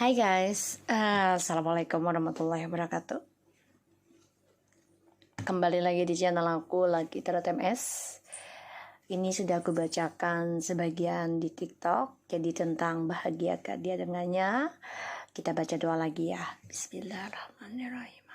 Hai guys, Assalamualaikum warahmatullahi wabarakatuh. Kembali lagi di channel aku lagi TMS. Ini sudah aku bacakan sebagian di TikTok. Jadi tentang bahagiakah dia dengannya. Kita baca doa lagi ya. Bismillahirrahmanirrahim.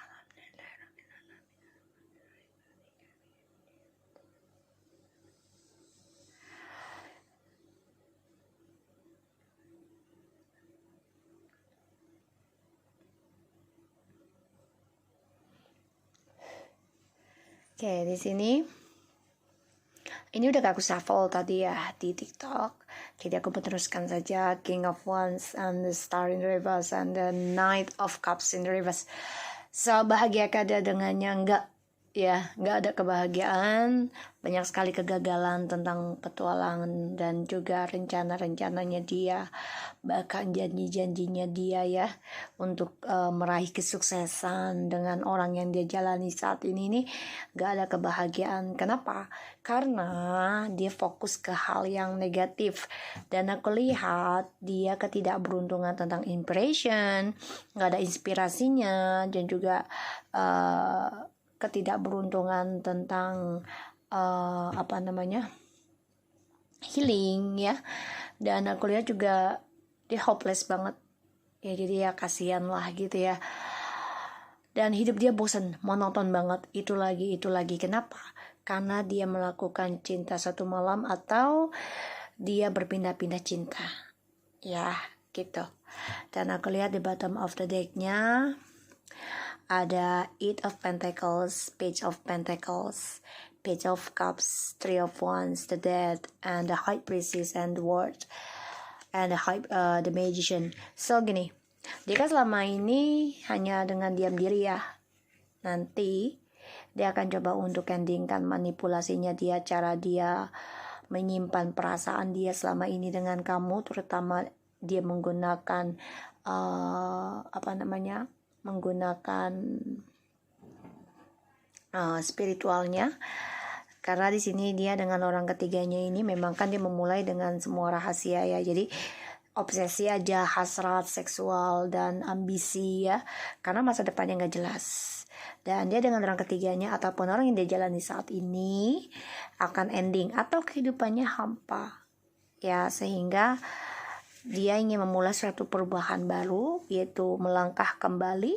Oke, di sini ini udah aku shuffle tadi ya di TikTok. Jadi aku meneruskan saja King of Wands and the Star in Reverse and the Knight of Cups in Reverse. So bahagiakah dia dengannya? Enggak. Ya, nggak ada kebahagiaan, banyak sekali kegagalan tentang petualangan dan juga rencana-rencananya dia, bahkan janji-janjinya dia ya untuk meraih kesuksesan dengan orang yang dia jalani saat ini nih, nggak ada kebahagiaan. Kenapa? Karena dia fokus ke hal yang negatif dan aku lihat dia ketidakberuntungan tentang impression, nggak ada inspirasinya dan juga ketidakberuntungan tentang healing ya. Dan aku lihat juga dia hopeless banget ya, jadi ya kasihan lah gitu ya. Dan hidup dia bosan, monoton banget, itu lagi. Kenapa? Karena dia melakukan cinta satu malam atau dia berpindah-pindah cinta ya gitu. Dan aku lihat di bottom of the deck-nya ada Eight of Pentacles, Page of Pentacles, Page of Cups, Three of Wands, the Death, and the High Priestess and the World, and the Magician. So gini, dia kan selama ini hanya dengan diam diri ya. Nanti dia akan coba untuk endingkan manipulasinya dia, cara dia menyimpan perasaan dia selama ini dengan kamu, terutama dia menggunakan menggunakan spiritualnya. Karena di sini dia dengan orang ketiganya ini memang kan dia memulai dengan semua rahasia ya. Jadi obsesi aja, hasrat seksual dan ambisi ya. Karena masa depannya nggak jelas. Dan dia dengan orang ketiganya ataupun orang yang dia jalani saat ini akan ending atau kehidupannya hampa ya, sehingga dia ingin memulai suatu perubahan baru, yaitu melangkah kembali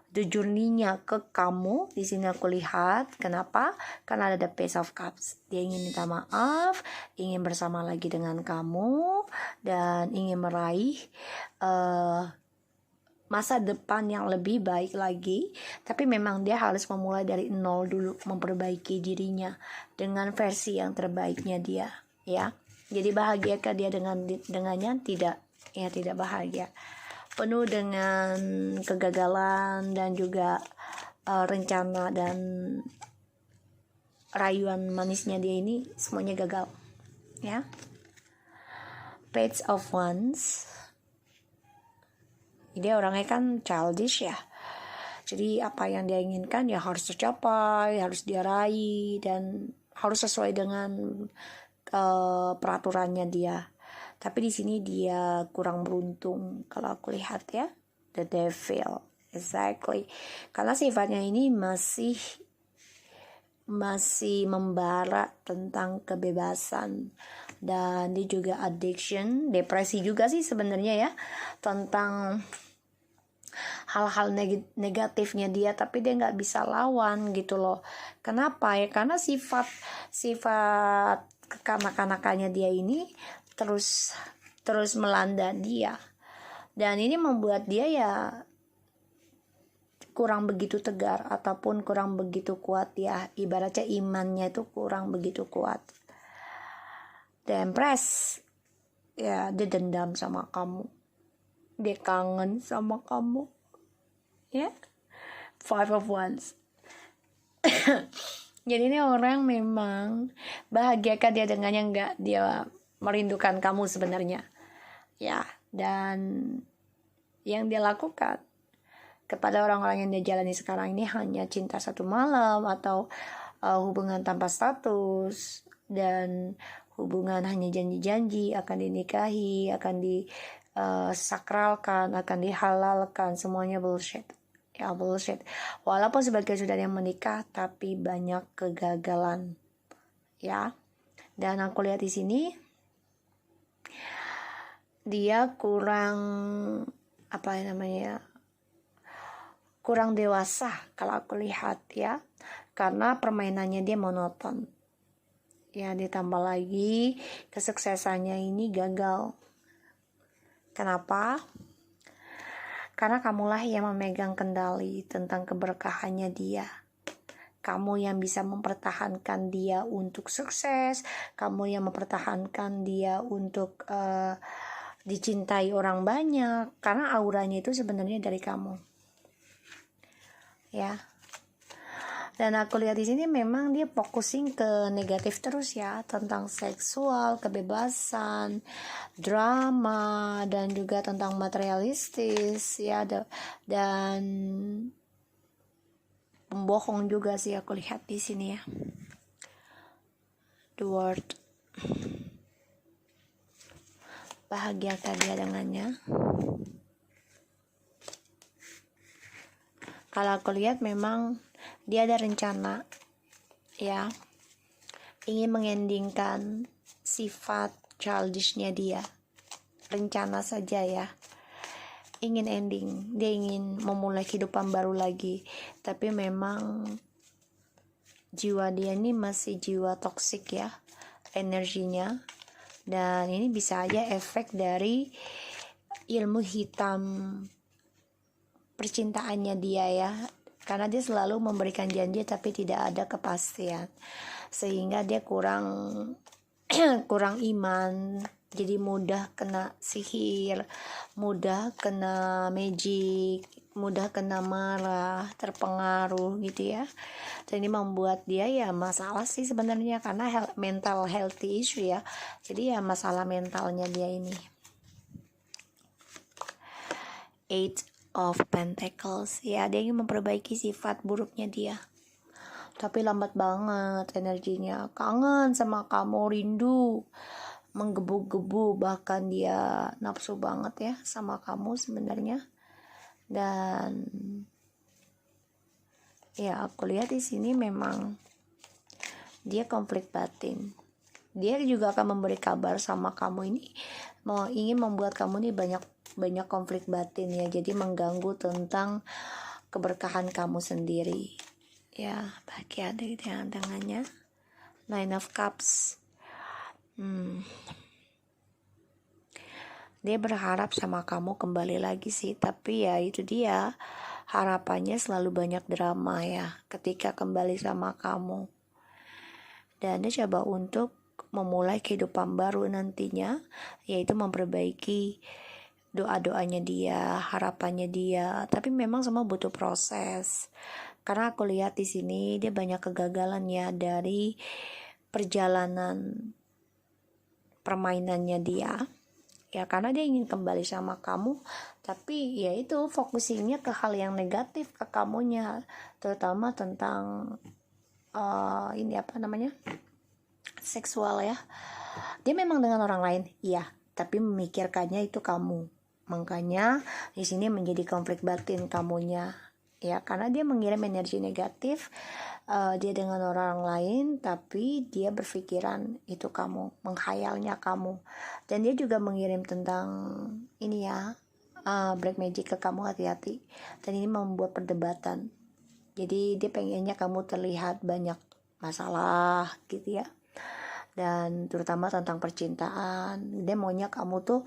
the journey-nya ke kamu. Di sini aku lihat, kenapa? Karena ada the Page of Cups. Dia ingin minta maaf, ingin bersama lagi dengan kamu, dan ingin meraih masa depan yang lebih baik lagi. Tapi memang dia harus memulai dari nol dulu, memperbaiki dirinya dengan versi yang terbaiknya dia ya. Jadi bahagiakah dia dengannya? Tidak bahagia, penuh dengan kegagalan dan juga rencana dan rayuan manisnya dia ini semuanya gagal ya. Page of Wands, dia orangnya kan childish ya, jadi apa yang dia inginkan ya harus tercapai, harus dia raih, dan harus sesuai dengan peraturannya dia. Tapi di sini dia kurang beruntung kalau aku lihat ya, the Devil, exactly. Karena sifatnya ini masih membara tentang kebebasan, dan dia juga addiction, depresi juga sih sebenarnya ya, tentang hal-hal negatifnya dia, tapi dia nggak bisa lawan gitu loh. Kenapa ya? Karena sifat kekanak-kanakannya dia ini terus melanda dia, dan ini membuat dia ya kurang begitu tegar ataupun kurang begitu kuat ya, ibaratnya imannya itu kurang begitu kuat. The Empress ya, dia dendam sama kamu, dia kangen sama kamu ya. Five of Wands. Jadi ini orang memang bahagiakah dia dengannya? Enggak, dia merindukan kamu sebenarnya ya. Dan yang dia lakukan kepada orang-orang yang dia jalani sekarang ini hanya cinta satu malam atau hubungan tanpa status, dan hubungan hanya janji-janji akan dinikahi, akan sakralkan, akan dihalalkan, semuanya bullshit. Ya bullshit. Walaupun sebagai sudah yang menikah, tapi banyak kegagalan. Ya. Dan aku lihat di sini dia kurang kurang dewasa kalau aku lihat ya, karena permainannya dia monoton. Ya, ditambah lagi kesuksesannya ini gagal. Kenapa? Karena kamulah yang memegang kendali tentang keberkahannya dia. Kamu yang bisa mempertahankan dia untuk sukses. Kamu yang mempertahankan dia untuk dicintai orang banyak. Karena auranya itu sebenarnya dari kamu. Ya. Dan aku lihat di sini memang dia fokusing ke negatif terus ya, tentang seksual, kebebasan, drama, dan juga tentang materialistis ya, dan pembohong juga sih aku lihat di sini ya. The word. Bahagiakah dia dengannya? Kalau aku lihat memang dia ada rencana ya, ingin mengendingkan sifat childishnya dia. Rencana saja ya, ingin ending, dia ingin memulai kehidupan baru lagi. Tapi memang jiwa dia ini masih jiwa toksik ya, energinya. Dan ini bisa aja efek dari ilmu hitam percintaannya dia ya, karena dia selalu memberikan janji tapi tidak ada kepastian, sehingga dia kurang iman, jadi mudah kena sihir, mudah kena magic, mudah kena marah, terpengaruh gitu ya. Dan ini membuat dia ya masalah sih sebenarnya, karena mental healthy issue ya, jadi ya masalah mentalnya dia ini. Eight of Pentacles ya, dia ingin memperbaiki sifat buruknya dia, tapi lambat banget energinya, kangen sama kamu, rindu, menggebu-gebu, bahkan dia nafsu banget ya sama kamu sebenarnya. Dan ya aku lihat di sini memang dia konflik batin. Dia juga akan memberi kabar sama kamu ini, ingin membuat kamu ini banyak konflik batin ya, jadi mengganggu tentang keberkahan kamu sendiri ya. Bahagia dari tangannya Nine of Cups. Dia berharap sama kamu kembali lagi sih, tapi ya itu dia, harapannya selalu banyak drama ya ketika kembali sama kamu. Dan dia coba untuk memulai kehidupan baru nantinya, yaitu memperbaiki doa-doanya dia, harapannya dia. Tapi memang semua butuh proses. Karena aku lihat di sini dia banyak kegagalan ya dari perjalanan permainannya dia. Ya karena dia ingin kembali sama kamu, tapi ya itu fokusingnya ke hal yang negatif ke kamunya, terutama tentang seksual ya. Dia memang dengan orang lain, iya, tapi memikirkannya itu kamu. Makanya di sini menjadi konflik batin kamunya ya, karena dia mengirim energi negatif, dia dengan orang lain, tapi dia berpikiran itu kamu, menghayalnya kamu. Dan dia juga mengirim tentang ini ya, black magic ke kamu, hati-hati. Dan ini membuat perdebatan, jadi dia pengennya kamu terlihat banyak masalah gitu ya, dan terutama tentang percintaan. Dia maunya kamu tuh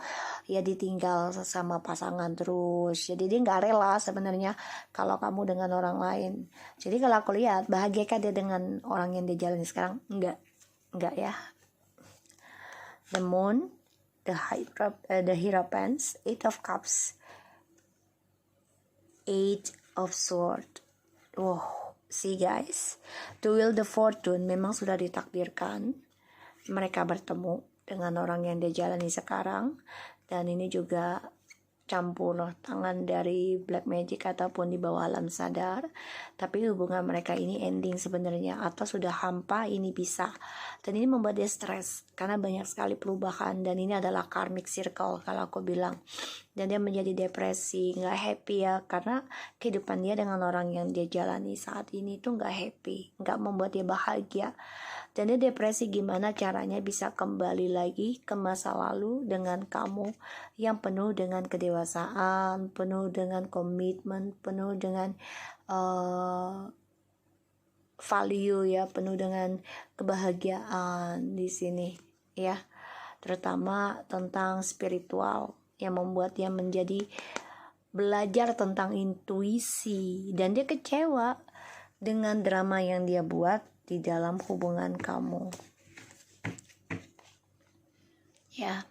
ya ditinggal sama pasangan terus, jadi dia nggak rela sebenarnya kalau kamu dengan orang lain. Jadi kalau aku lihat, bahagiakah dia dengan orang yang dia jalani sekarang? Enggak ya. The Moon, the Hierophant, Eight of Cups, Eight of Swords. Wow, see guys, to Wheel the Fortune memang sudah ditakdirkan mereka bertemu dengan orang yang dia jalani sekarang. Dan ini juga campur tangan dari black magic ataupun di bawah alam sadar, tapi hubungan mereka ini ending sebenarnya, atau sudah hampa ini bisa. Dan ini membuat dia stres karena banyak sekali perubahan, dan ini adalah karmic circle kalau aku bilang. Dan dia menjadi depresi, nggak happy ya, karena kehidupan dia dengan orang yang dia jalani saat ini tuh nggak happy, nggak membuat dia bahagia. Dan dia depresi, gimana caranya bisa kembali lagi ke masa lalu dengan kamu yang penuh dengan kedewasaan, penuh dengan komitmen, penuh dengan value ya, penuh dengan kebahagiaan di sini ya, terutama tentang spiritual yang membuat dia menjadi belajar tentang intuisi, dan dia kecewa dengan drama yang dia buat di dalam hubungan kamu ya.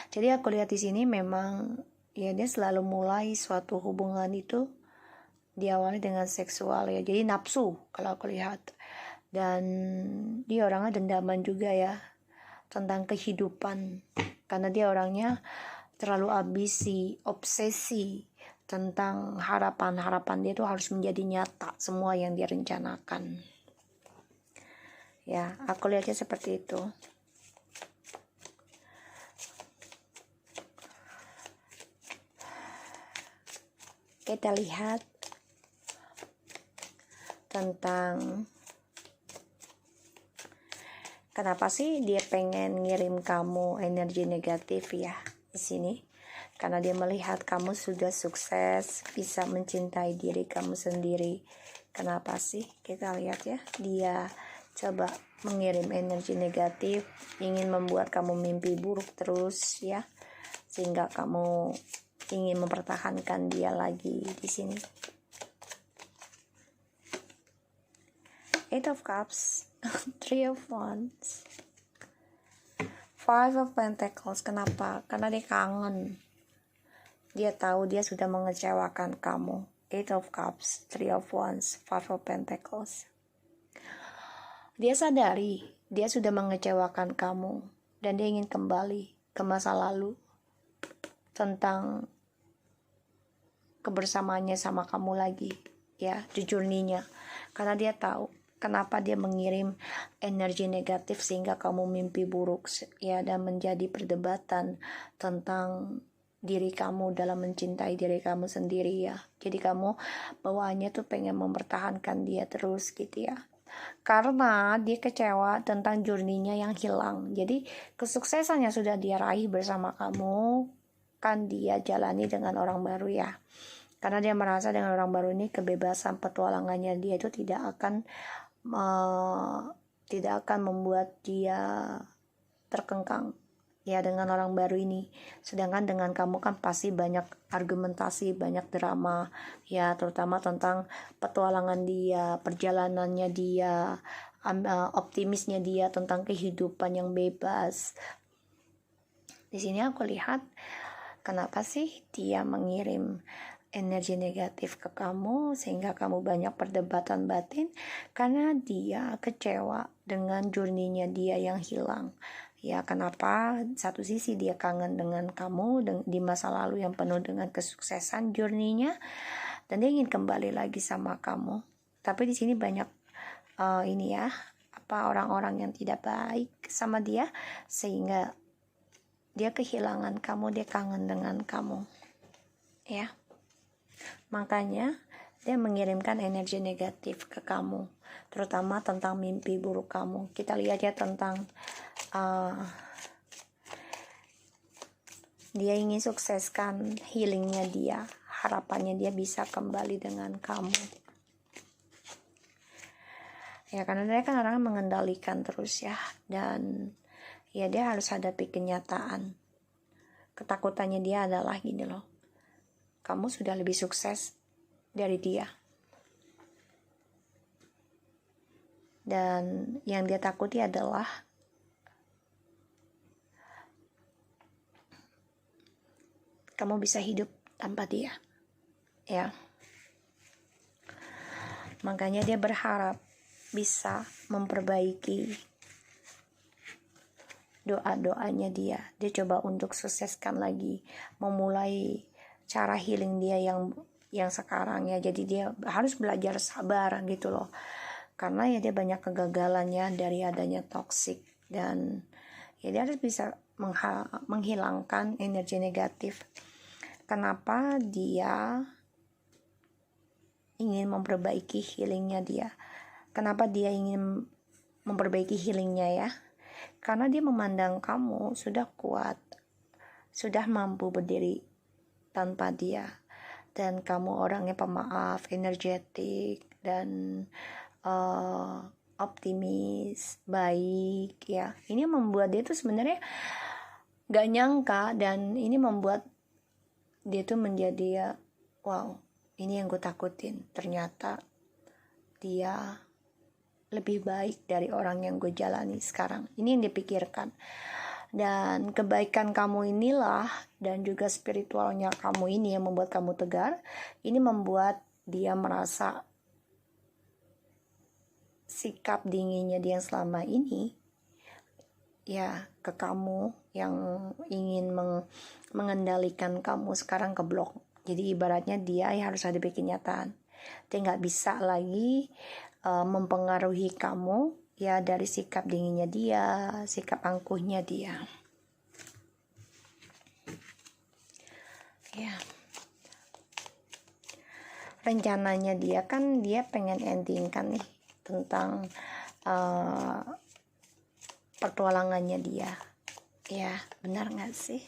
Jadi aku lihat di sini memang ya, dia selalu mulai suatu hubungan itu diawali dengan seksual ya, jadi nafsu kalau aku lihat. Dan dia orangnya dendaman juga ya tentang kehidupan, karena dia orangnya terlalu ambisi, obsesi tentang harapan dia tuh harus menjadi nyata semua yang dia rencanakan ya. Aku lihatnya seperti itu. Kita lihat tentang kenapa sih dia pengen ngirim kamu energi negatif ya di sini. Karena dia melihat kamu sudah sukses, bisa mencintai diri kamu sendiri. Kenapa sih? Kita lihat ya. Dia coba mengirim energi negatif, ingin membuat kamu mimpi buruk terus ya, sehingga kamu ingin mempertahankan dia lagi di sini. Eight of Cups, Three of Wands, Five of Pentacles. Kenapa? Karena dia kangen. Dia tahu dia sudah mengecewakan kamu. Eight of Cups, Three of Wands, Five of Pentacles. Dia sadari dia sudah mengecewakan kamu, dan dia ingin kembali ke masa lalu tentang kebersamaannya sama kamu lagi ya, jujurnya. Karena dia tahu kenapa dia mengirim energi negatif sehingga kamu mimpi buruk ya, dan menjadi perdebatan tentang diri kamu dalam mencintai diri kamu sendiri ya. Jadi kamu bawaannya tuh pengen mempertahankan dia terus gitu ya, karena dia kecewa tentang journey-nya yang hilang. Jadi kesuksesannya sudah dia raih bersama kamu, kan dia jalani dengan orang baru ya. Karena dia merasa dengan orang baru ini kebebasan petualangannya dia itu tidak akan membuat dia terkengkang ya dengan orang baru ini. Sedangkan dengan kamu kan pasti banyak argumentasi, banyak drama ya, terutama tentang petualangan dia, perjalanannya dia, optimisnya dia tentang kehidupan yang bebas. Di sini aku lihat kenapa sih dia mengirim energi negatif ke kamu sehingga kamu banyak perdebatan batin, karena dia kecewa dengan journey-nya dia yang hilang. Ya, kenapa? Satu sisi dia kangen dengan kamu di masa lalu yang penuh dengan kesuksesan journey-nya, dan dia ingin kembali lagi sama kamu. Tapi di sini banyak orang-orang yang tidak baik sama dia, sehingga dia kehilangan kamu, dia kangen dengan kamu. Ya. Makanya dia mengirimkan energi negatif ke kamu, terutama tentang mimpi buruk kamu. Kita lihat ya tentang dia ingin sukseskan healingnya dia, harapannya dia bisa kembali dengan kamu ya, karena dia kan orangnya mengendalikan terus ya, dan ya dia harus hadapi kenyataan. Ketakutannya dia adalah gini loh, kamu sudah lebih sukses dari dia, dan yang dia takuti adalah kamu bisa hidup tanpa dia ya. Makanya dia berharap bisa memperbaiki doa-doanya dia. Dia coba untuk sukseskan lagi, memulai cara healing dia yang sekarang ya. Jadi dia harus belajar sabar gitu loh, karena ya dia banyak kegagalannya dari adanya toxic, dan ya dia harus bisa menghilangkan energi negatif. Kenapa dia ingin memperbaiki healingnya dia? Kenapa dia ingin memperbaiki healingnya ya? Karena dia memandang kamu sudah kuat, sudah mampu berdiri tanpa dia, dan kamu orangnya pemaaf, energetik, dan optimis, baik ya. Ini membuat dia tuh sebenarnya gak nyangka, dan ini membuat dia tuh menjadi ya, wow, ini yang gue takutin. Ternyata dia lebih baik dari orang yang gue jalani sekarang. Ini yang dipikirkan. Dan kebaikan kamu inilah, dan juga spiritualnya kamu ini yang membuat kamu tegar. Ini membuat dia merasa sikap dinginnya dia yang selama ini ya ke kamu, yang ingin mengendalikan kamu, sekarang keblok. Jadi ibaratnya dia ya harus hadapi kenyataan. Dia nggak bisa lagi mempengaruhi kamu ya dari sikap dinginnya dia, sikap angkuhnya dia. Ya. Rencananya dia kan dia pengen ending kan nih tentang petualangannya dia. Ya, benar nggak sih?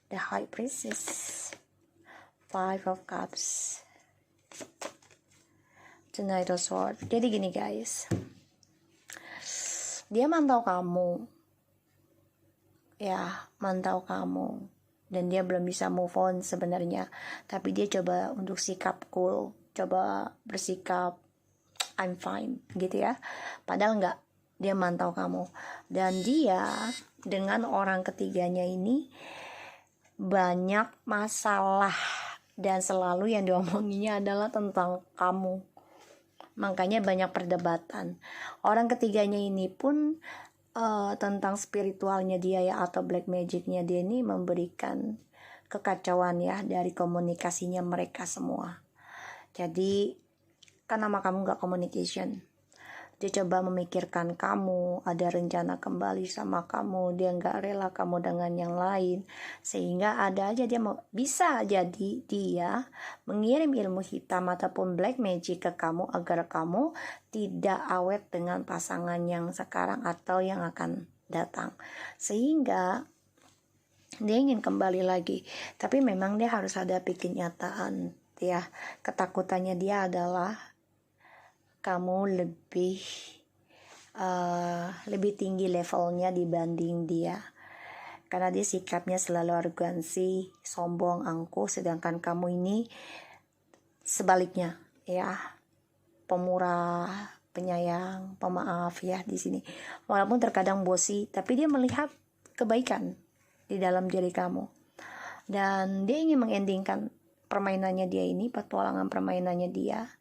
The High Priestess, Five of Cups, The Knight of Swords. Jadi gini guys, dia mantau kamu, ya mantau kamu, dan dia belum bisa move on sebenarnya, tapi dia coba untuk sikap cool, coba bersikap I'm fine gitu ya, padahal enggak, dia mantau kamu. Dan dia dengan orang ketiganya ini banyak masalah, dan selalu yang diomonginya adalah tentang kamu, makanya banyak perdebatan. Orang ketiganya ini pun tentang spiritualnya dia ya, atau black magicnya dia ini memberikan kekacauan ya dari komunikasinya mereka semua. Jadi kan nama kamu gak communication, dia coba memikirkan kamu, ada rencana kembali sama kamu, dia gak rela kamu dengan yang lain, sehingga ada aja dia bisa jadi dia mengirim ilmu hitam ataupun black magic ke kamu agar kamu tidak awet dengan pasangan yang sekarang atau yang akan datang, sehingga dia ingin kembali lagi. Tapi memang dia harus hadapi kenyataan ya. Ketakutannya dia adalah kamu lebih tinggi levelnya dibanding dia, karena dia sikapnya selalu arogansi, sombong, angkuh, sedangkan kamu ini sebaliknya ya, pemurah, penyayang, pemaaf ya di sini. Walaupun terkadang bosi, tapi dia melihat kebaikan di dalam diri kamu, dan dia ingin mengendingkan permainannya dia ini, petualangan permainannya dia,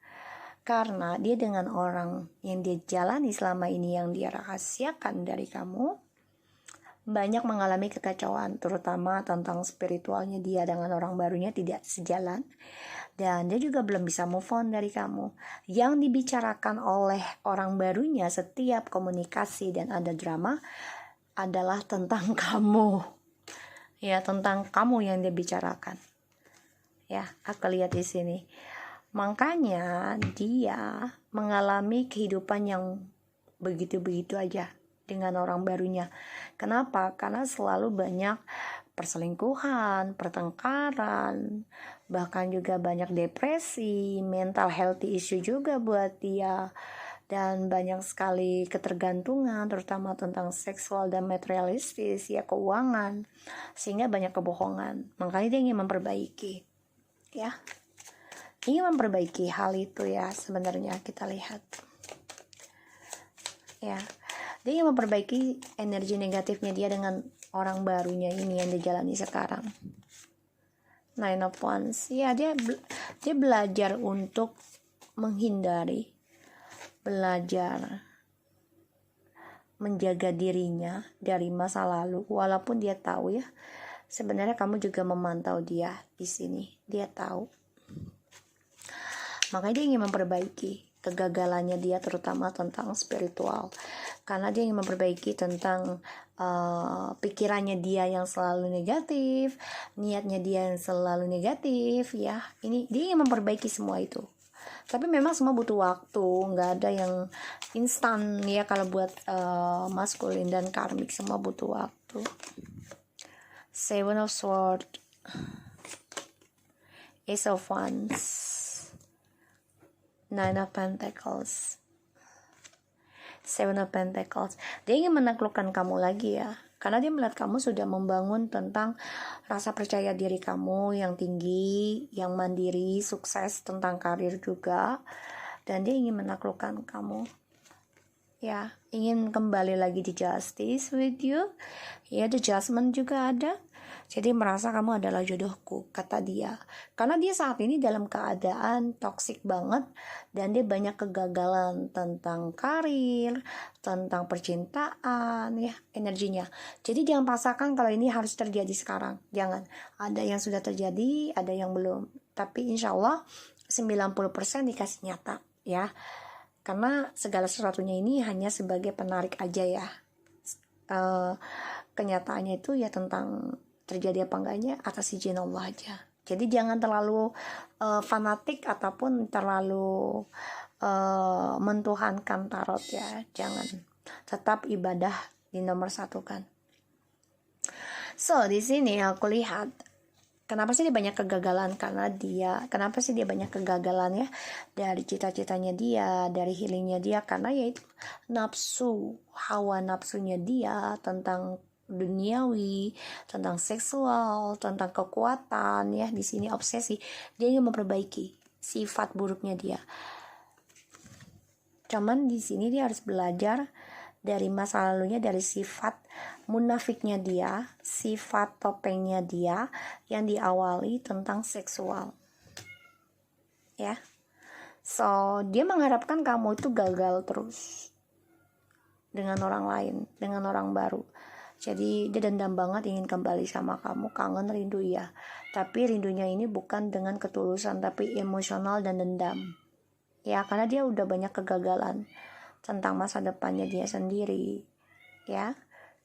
karena dia dengan orang yang dia jalani selama ini, yang dia rahasiakan dari kamu, banyak mengalami kekacauan, terutama tentang spiritualnya dia dengan orang barunya tidak sejalan, dan dia juga belum bisa move on dari kamu. Yang dibicarakan oleh orang barunya setiap komunikasi dan ada drama adalah tentang kamu ya, tentang kamu yang dia bicarakan ya. Aku lihat di sini, makanya dia mengalami kehidupan yang begitu-begitu aja dengan orang barunya. Kenapa? Karena selalu banyak perselingkuhan, pertengkaran, bahkan juga banyak depresi, mental healthy issue juga buat dia, dan banyak sekali ketergantungan, terutama tentang seksual dan materialistis ya, keuangan, sehingga banyak kebohongan. Makanya dia ingin memperbaiki ya, ingin memperbaiki hal itu ya. Sebenarnya kita lihat ya, dia ingin memperbaiki energi negatifnya dia dengan orang barunya ini yang dijalani sekarang. Nine of Wands ya, dia belajar untuk menghindari, belajar menjaga dirinya dari masa lalu, walaupun dia tahu ya sebenarnya kamu juga memantau dia di sini. Dia tahu. Makanya dia ingin memperbaiki kegagalannya dia, terutama tentang spiritual. Karena dia ingin memperbaiki tentang pikirannya dia yang selalu negatif, niatnya dia yang selalu negatif, ya. Ini dia ingin memperbaiki semua itu. Tapi memang semua butuh waktu, nggak ada yang instan ya kalau buat maskulin dan karmik, semua butuh waktu. Seven of Swords, Ace of Wands, Nine of Pentacles, Seven of Pentacles. Dia ingin menaklukkan kamu lagi ya, karena dia melihat kamu sudah membangun tentang rasa percaya diri kamu yang tinggi, yang mandiri, sukses tentang karir juga. Dan dia ingin menaklukkan kamu. Ya, ingin kembali lagi di justice with you. Ya, the judgment juga ada. Jadi merasa kamu adalah jodohku, kata dia. Karena dia saat ini dalam keadaan toksik banget, dan dia banyak kegagalan tentang karir, tentang percintaan, ya, energinya. Jadi jangan paksakan kalau ini harus terjadi sekarang. Jangan. Ada yang sudah terjadi, ada yang belum. Tapi insya Allah 90% dikasih nyata, ya. Karena segala sesuatunya ini hanya sebagai penarik aja ya. Kenyataannya itu ya tentang terjadi apa enggaknya atas izin Allah aja. Jadi jangan terlalu fanatik ataupun terlalu mentuhankan tarot ya. Jangan. Tetap ibadah di nomor satu kan. So di sini aku lihat kenapa sih dia banyak kegagalan, kenapa sih dia banyak kegagalan ya, dari cita-citanya dia, dari healingnya dia, karena yaitu nafsu, hawa nafsunya dia tentang duniawi, tentang seksual, tentang kekuatan ya. Di sini obsesi, dia ingin memperbaiki sifat buruknya dia. Cuman di sini dia harus belajar dari masa lalunya, dari sifat munafiknya dia, sifat topengnya dia yang diawali tentang seksual. Ya. So, dia mengharapkan kamu itu gagal terus dengan orang lain, dengan orang baru. Jadi dia dendam banget, ingin kembali sama kamu, kangen, rindu ya. Tapi rindunya ini bukan dengan ketulusan, tapi emosional dan dendam. Ya, karena dia udah banyak kegagalan tentang masa depannya dia sendiri. Ya.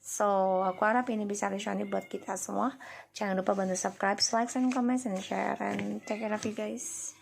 So, aku harap ini bisa resonate buat kita semua. Jangan lupa bantu subscribe, like, and comment, and share. And take care of you guys.